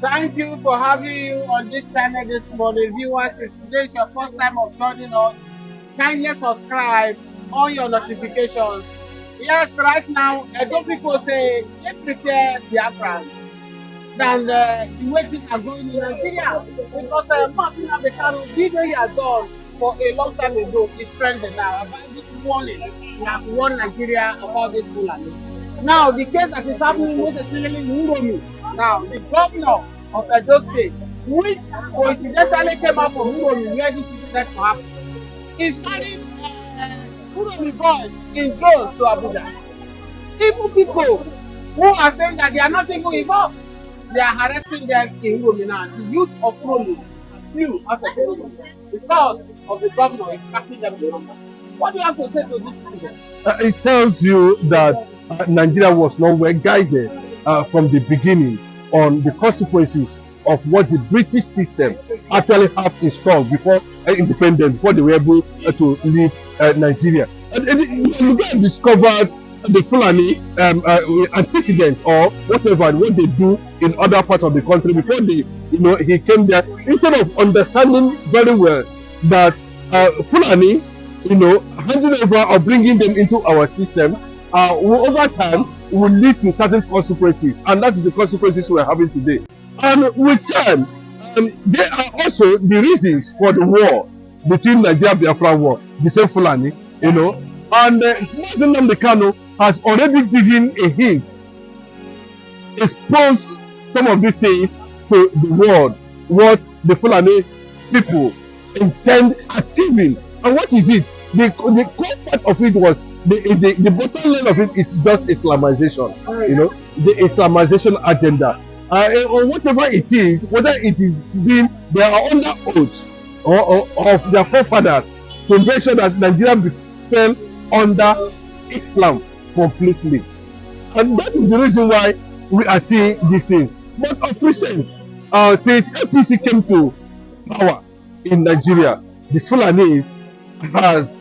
Thank you for having you on this channel this morning. Viewers, if today is your first time of joining us, kindly subscribe on your notifications. Yes, right now, Edo people say they prepare Biafra than the way things are going in Nigeria. Because Martin Abekano video he has done for a long time ago is trending now about this warning. We have warned Nigeria about this Fulani. Now, the case that is happening most especially in Uromi. Now, the governor of Edo State, which coincidentally came out from Uromi where this is set to happen, is carrying Uromi boys in drones to Abuja. Even people who are saying that they are not even involved, they are harassing them in Uromi now. The youth of Uromi flew out of Uromi because of the governor is backing them to number. What do you have to say to this people? It tells you that Nigeria was not well guided from the beginning on the consequences of what the British system actually have installed before independence, before they were able to leave Nigeria. And you get discovered the Fulani antecedent or whatever what they do in other parts of the country before they, he came there. Instead of understanding very well that Fulani, handing over or bringing them into our system, over time will lead to certain consequences, and that is the consequences we are having today. And with time, there are also the reasons for the war between Nigeria and Biafra war, the same Fulani, and Mazen Namdekano has already given a hint, exposed some of these things to the world, what the Fulani people intend achieving. And what is it? The core part of it was the bottom line of it is just Islamization, the Islamization agenda. Or whatever it is, whether it is being, they are under oath or of their forefathers to make sure that Nigeria fell under Islam completely. And that is the reason why we are seeing this thing. But of recent, since APC came to power in Nigeria, the Fulanis has,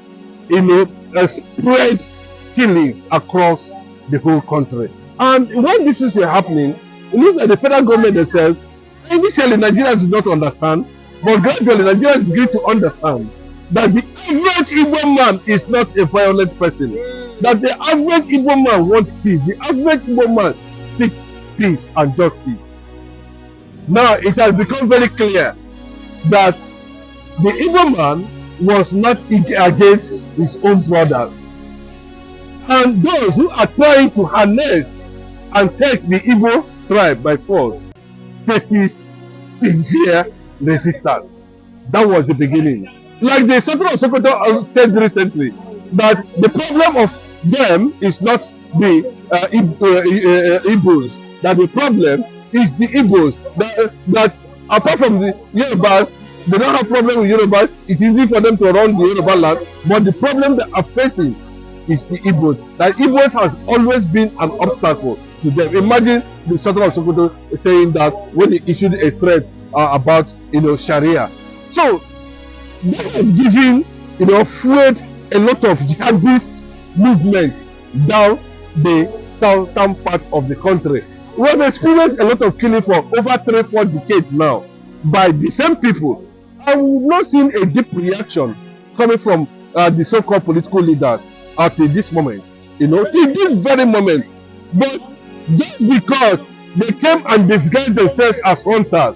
spread killings across the whole country. And when these things were happening, it looks like the federal government themselves, initially Nigerians did not understand, but gradually Nigerians begin to understand that the average Igbo man is not a violent person. That the average Igbo man wants peace. The average Igbo man seeks peace and justice. Now it has become very clear that the Igbo man was not against his own brothers. And those who are trying to harness and take the Igbo tribe by force faces severe resistance. That was the beginning. Like the Sultan of Sokoto said recently, that the problem of them is not the Igbos, that the problem is the Igbos, that apart from the Yorubas, they don't have problem with Yorubas. It's easy for them to run the Yoruba land, but the problem they are facing is the Igbos. That Igbos has always been an obstacle to them. Imagine the Sultan of Sokoto saying that when he issued a threat about Sharia. So they have given fueled a lot of jihadist movement down the southern part of the country. We have experienced a lot of killing for over 3-4 decades now by the same people, and we've not seen a deep reaction coming from the so-called political leaders at this moment, till this very moment. But just because they came and disguised themselves as hunters,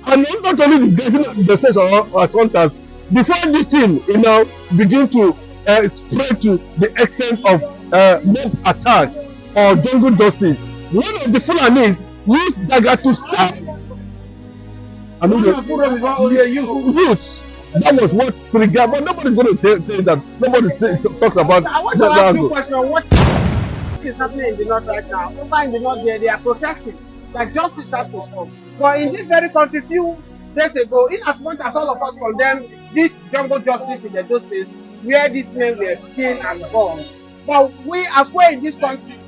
and not only disguising themselves as hunters, before this thing begin to spread to the extent of mob attack or jungle justice, one of the Fulanis used dagger to stab youths. That was what triggered, but nobody's going to say that. Nobody talks about. I want to ask you a question. What is happening in the north right now? Over in the north, they are protesting that justice has to come. But in this very country, few days ago, in as much as all of us condemn this jungle justice in the Edo State, where these men were killed and gone, but we as well in this country,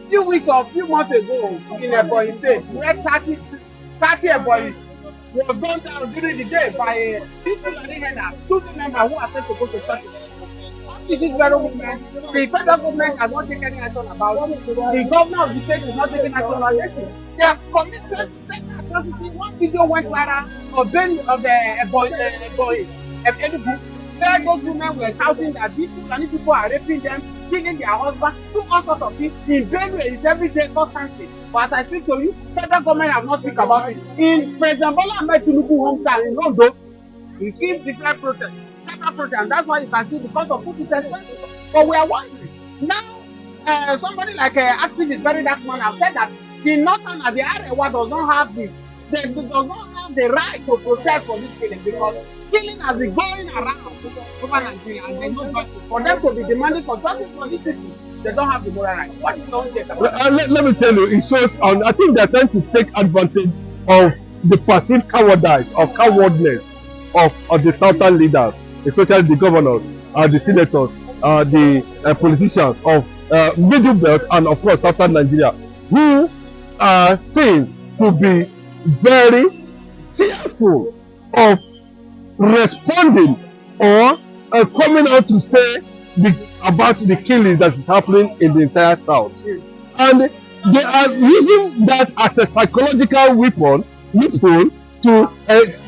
few weeks or few months ago in Ebonyi State, where 30 Ebonyi was gone down during the day by a peaceful Fulani header, 2 members who are supposed to go to church. is this very movement? The federal government has not taken any action about it. The governor of the state is not taking action on this. They have committed second atrocity. One video went viral of the boy, where those women were shouting that these Fulani people are raping them, killing their husbands, do all sorts of things. In Benue, it's every day, constantly. But as I speak to you, federal government have not speak about it. In President Bola Ahmed Tinubu hometown in Ondo, you see different protests, several protests, and that's why you can see the cost of food is expensive. But we are wondering now. Somebody like activist Very Dark Man have said that the Northern and the Arewa does not have the right to protest for this killing, because killing has been going around over Nigeria, and there's no justice. For them to be demanding for justice for these people, they don't have the moral right. What is your take about that? Let me tell you, it shows, I think they're trying to take advantage of the perceived cowardice or cowardness of the southern leaders, especially the governors, the senators, the politicians of Middle Belt and of course southern Nigeria, who are seen to be very fearful of responding or coming out to say about the killing that is happening in the entire south. And they are using that as a psychological weapon to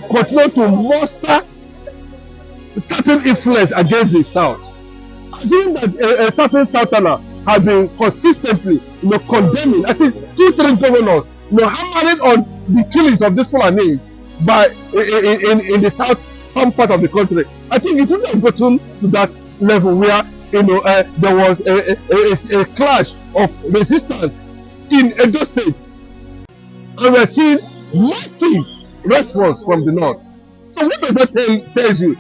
continue to muster certain influence against the south. Assuming that a certain southerner has been consistently condemning, I think 2-3 governors hammering on the killings of these Fulanis by in the southern part of the country. I think it would have gotten to that level where there was a clash of resistance in Edo State, and we're seeing massive response from the north. So what does that tell you?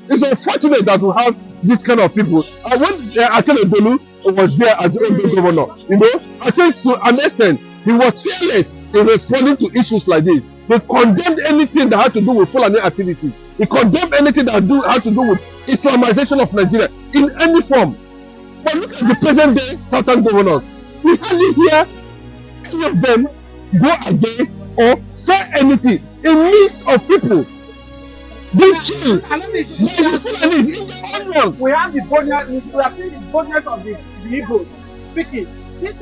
It's unfortunate that we have this kind of people. And when Akeredolu was there as the Ondo governor, I think to an extent he was fearless in responding to issues like this. He condemned anything that had to do with Fulani activities. He condemned anything that had to do with Islamization of Nigeria in any form. But look at the present day southern governors. We hardly hear any of them go against or say anything in midst of people being killed. We have the boldness. We have seen the boldness of the Igbos speaking. This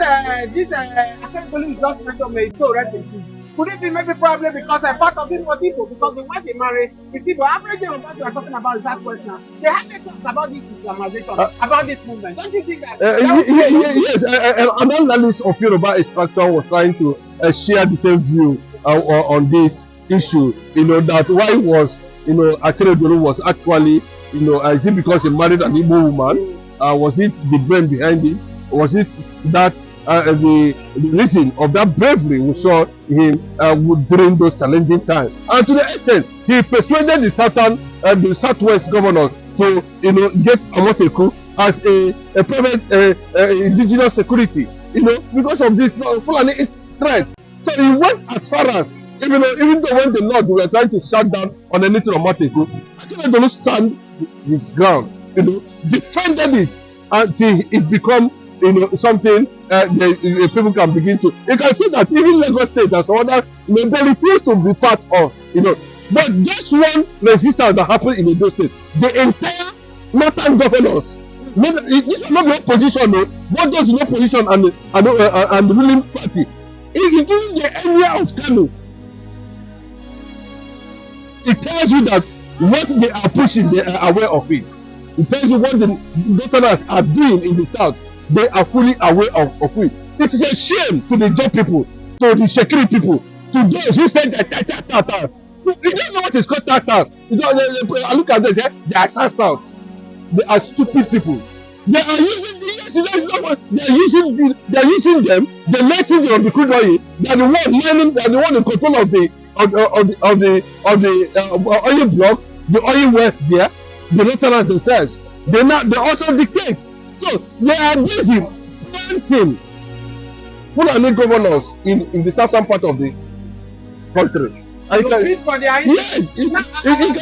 Akeredolu is just mentioned me so refugee. Could it be maybe probably because a part of it was Igbo, because the wife they married is Igbo? Averaging of what we are talking about is that question. They hardly talk about this Islamization, about this movement. Don't you think that? Yes, an analyst of Yoruba extraction was trying to share the same view on this issue. That why was Akeredolu was actually is it because he married an Igbo woman? Was it the brain behind it? Was it that the reason of that bravery we saw him during those challenging times? And to the extent he persuaded the southwest governors to get Amoteku as a private indigenous security, because of this Fulani threat. So he went as far as even though when the Lord were trying to shut down on anything Amoteku, Akeredolu stand his ground, defended it until it become something people can begin to. You can see that even Lagos State and some other, they refuse to be part of, But just one resistance that happened in Edo State, the entire northern governors, this is not the opposition, both those in opposition and the ruling party, including the emir of Kano. It tells you that what they are pushing, they are aware of it. It tells you what the northerners are doing in the south. They are fully aware of it. It is a shame to the job people, to the security people, to those who said that tatas. You don't know what is called tatas. I look at them, they are tatas. They are stupid people. They are using they are using them. They letting them on the crude oil. They are the one mining. They are the one in control of the oil block, the oil wells there. The northerners themselves. They also dictate. So they are busy planting Fulani governors in the southern part of the country. Yes, you can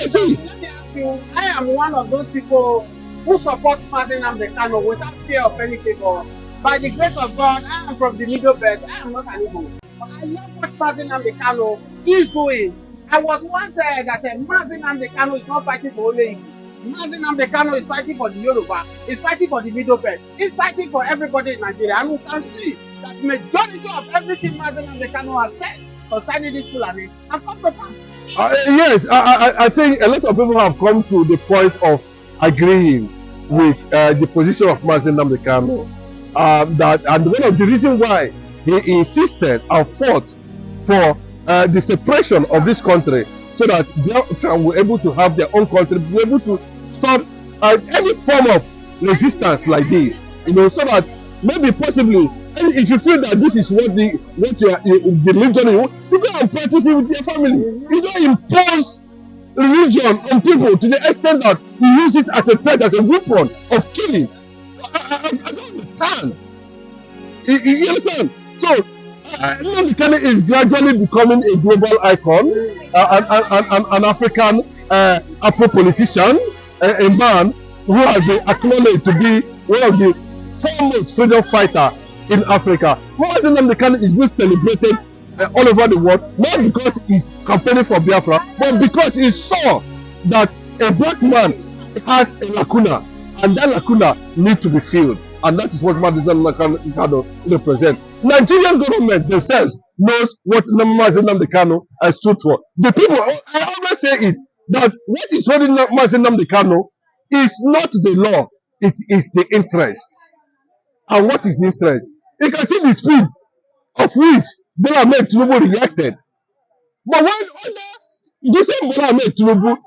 see. Let me ask you, I am one of those people who support Mazi Nnamdi Kanu without fear of any favor. By the grace of God, I am from the Middle Belt. I am not an Igbo. But I love what Mazi Nnamdi Kanu is doing. I was once said that Mazi Nnamdi Kanu is not fighting for only Igbo. Mazi Nnamdi Kanu is fighting for the Yoruba, is fighting for the Middle Belt, is fighting for everybody in Nigeria. And we can see that majority of everything Mazi Nnamdi Kanu has said concerning this Fulani have come to pass. Yes, I think a lot of people have come to the point of agreeing with the position of Mazi Nnamdi Kanu. And one of the reasons why he insisted and fought for the separation of this country, so that Biafra will be able to have their own country, be able to stop any form of resistance like this, so that maybe possibly, and if you feel that this is what the religion you go and practice it with your family. You don't impose religion on people to the extent that you use it as a threat, as a weapon of killing. I don't understand. You understand? So, Nnamdi Kanu is gradually becoming a global icon, an African Afro-politician, a man who has been acknowledged to be one of the foremost freedom fighter in Africa. Mazi Nnamdi Kanu is being celebrated all over the world, not because he's campaigning for Biafra, but because he saw that a black man has a lacuna, and that lacuna needs to be filled. And that is what Mazi Nnamdi Kanu represents. Nigerian government themselves knows what Mazi Nnamdi Kanu has stood for. The people, I always say it, that what is holding Mazi Nnamdi Kanu is not the law, it is the interest. And what is the interest? You can see the speed of which Bola Ahmed Tinubu reacted. But when under the same Bola Ahmed Tinubu,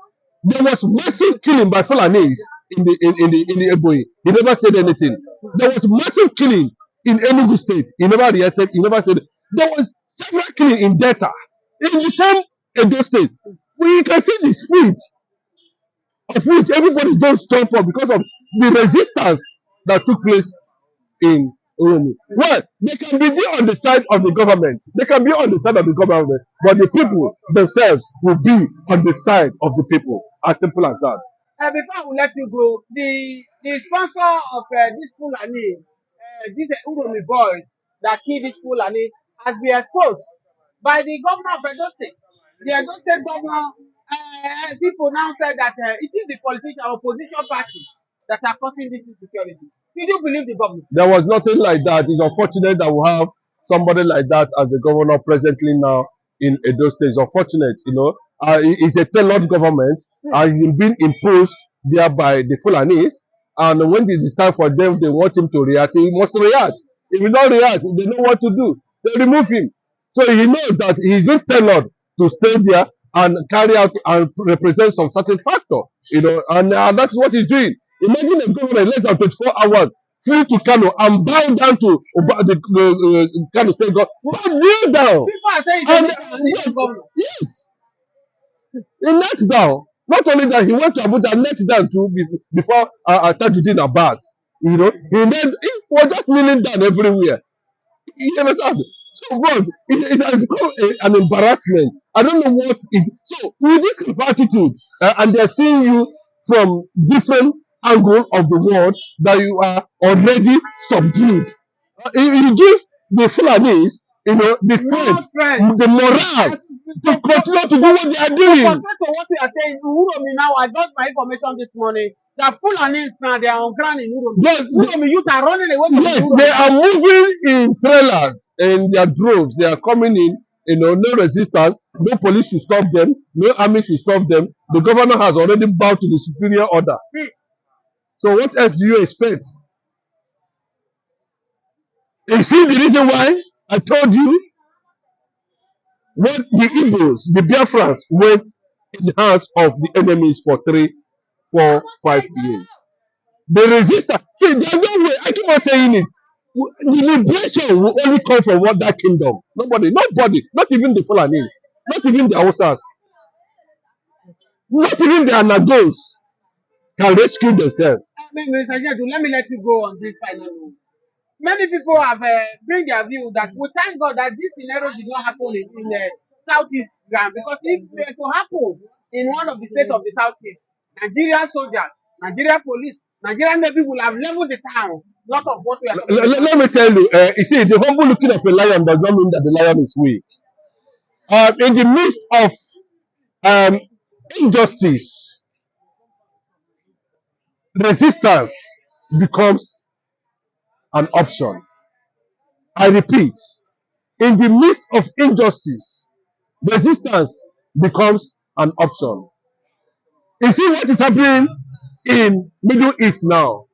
there was massive killing by Fulanis in the Ebonyi. He never said anything. There was massive killing in Enugu State. He never reacted. He never said. There was several killing in Delta, in the same Edo State. Well, you can see the speed of which everybody just jumped up because of the resistance that took place in Oromo. Well, they can be there on the side of the government. They can be on the side of the government, but the people themselves will be on the side of the people. As simple as that. Before we let you go, the sponsor of this Fulani, these Uromi boys that killed this Fulani, has been exposed by the governor of Edo State. The Edo State governor, people now said that it is the politician opposition party that are causing this insecurity. Did you believe the government? There was nothing like that. It's unfortunate that we have somebody like that as the governor presently now in Edo State. It's unfortunate, it's a tailored government, and it's been imposed there by the Fulanis. And when it is time for them, they want him to react, he must react. If he don't react, they know what to do. They remove him. So he knows that he's been tailored to stay there and carry out and represent some certain factor, and that's what he's doing. Imagine a governor in less than 24 hours free to Kano and bow down to the Kano state government. Bow kneel down. People are saying it's a governor. Yes. He knelt down. Not only that, he went to Abuja and knelt down too before Tajuddin Abbas. He was just kneeling down everywhere. You understand? So, bros, it has become an embarrassment. I don't know what it. So, with this kind of attitude, and they're seeing you from different angle of the world, that you are already subdued. You give the Fulanis, the strength, the morale to continue to do what they are doing. Contrary to what we are saying, Uromi now, I got my information this morning that Fulanis now, they are on ground in Uromi. Yes, Uromi youth are running away from yes, Uromi. they are moving in trailers and their droves. They are coming in, no resistance, no police should stop them, no army should stop them. The governor has already bowed to the superior order. So what else do you expect? You see the reason why I told you what the Igbos, the Biafrans, went in the hands of the enemies for 3, 4, 5 years. The resistance. See, there's no way. I keep on saying it. The liberation will only come from that kingdom. Nobody, not even the Fulanis, not even the Hausas, not even the Anagos can rescue themselves. Mr. Jedu, let me let you go on this final note. Many people have bring their view that we thank God that this scenario did not happen in the southeast ground, because if it were to happen in one of the states of the southeast, Nigerian soldiers, Nigerian police, Nigerian Navy will have leveled the town. Lot of what we are. Let me tell you, you see, the humble looking of a lion does not mean that the lion is weak. In the midst of injustice, resistance becomes an option. I repeat, in the midst of injustice, resistance becomes an option. You see what is happening in Middle East now?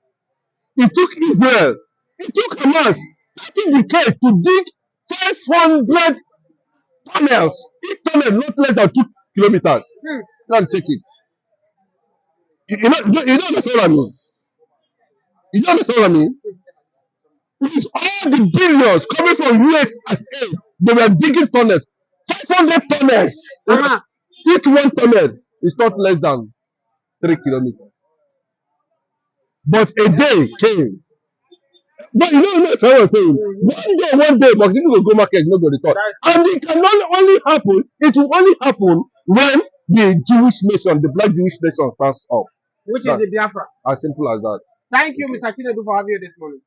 It took Israel, it took Hamas 30 decades to dig 500 tunnels. Each tunnel not less than 2 kilometers. Go and check it. You don't understand what I mean? You don't understand what I mean? With all the billions coming from US as aid, they were digging tunnels. 500 tunnels. Hamas. Each one tunnel is not less than 3 kilometers. But a day came. But you know what I was saying? One day, but people will go market, no go return. And it can only happen, it will only happen when the Jewish nation, the black Jewish nation stands up. Which is the Biafra. As simple as that. Thank you, Mr. Chinedu, for having you this morning.